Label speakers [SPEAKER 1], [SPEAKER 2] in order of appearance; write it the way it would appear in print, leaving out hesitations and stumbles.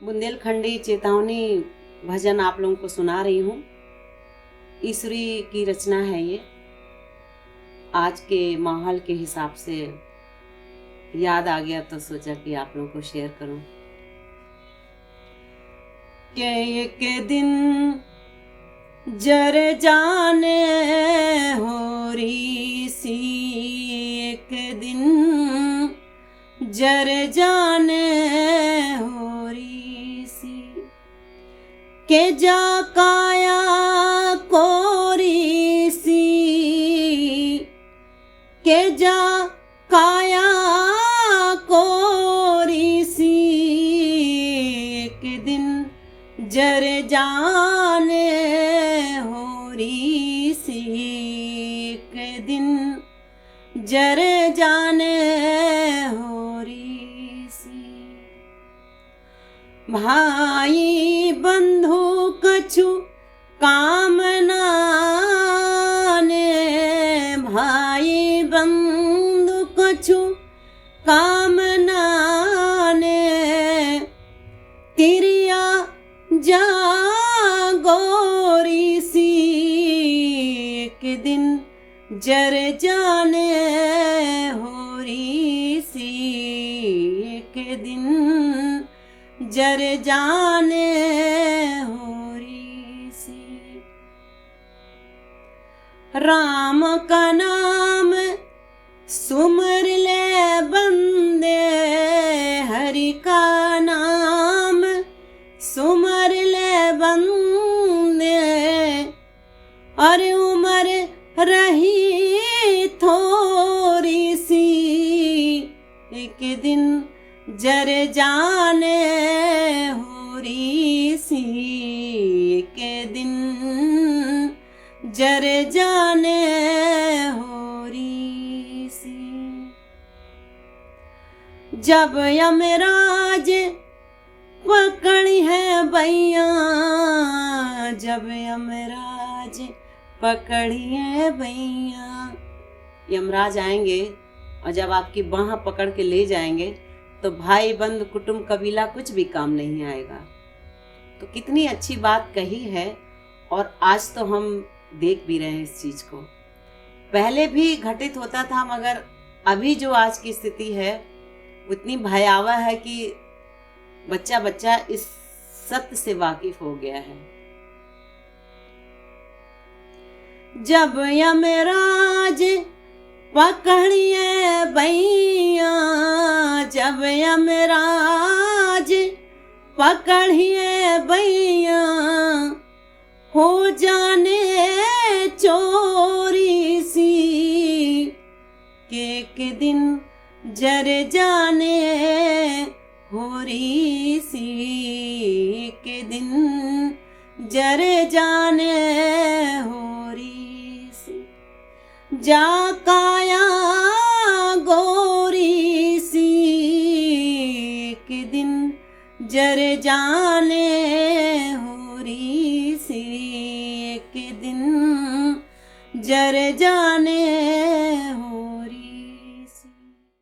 [SPEAKER 1] बुंदेलखंडी चेतावनी भजन आप लोगों को सुना रही हूँ। ईश्वरी की रचना है ये। आज के माहौल के हिसाब से याद आ गया तो सोचा कि आप लोगों को शेयर करूं। के एक दिन जर जाने हो रही सी, एक दिन जर जाने हो रही सी, के जा काया कोरी सी, के जा काया कोरी सी, एक दिन जर जाने हो रही सी, एक दिन जर जाने हो रही सी। भाई बंधु कछु काम नाने, भाई बंधु कछु काम नाने, तिरिया जा गोरी सी, एक दिन जर जाने हो रही सी, एक दिन जर जाने हो रही सी। राम का नाम सुमर ले बंदे, हरि का नाम सुमर ले बंदे, और उम्र रही थोड़ी सी, एक दिन जर जाने हो रही सी, एक दिन जर जाने हो रही सी। जब यमराज पकड़ी है भैया, जब यमराज पकड़ी है भैया, यमराज आएंगे और जब आपकी बाह पकड़ के ले जाएंगे तो भाई बंधु कुटुंब कबीला कुछ भी काम नहीं आएगा। तो कितनी अच्छी बात कही है, और आज तो हम देख भी रहे हैं इस चीज को। पहले भी घटित होता था, मगर अभी जो आज की स्थिति है उतनी भयावह है कि बच्चा बच्चा इस सत्य से वाकिफ हो गया है। जब यमराज पकड़िए भैया, जब यमराज पकड़िए भैया, हो जाने चोरी सी, के एक दिन जर जाने हो रही सी, एक दिन जर जाने हो रही सी। जा काया गोरी सी, एक दिन जर जाने हो रही सी, एक दिन जर जाने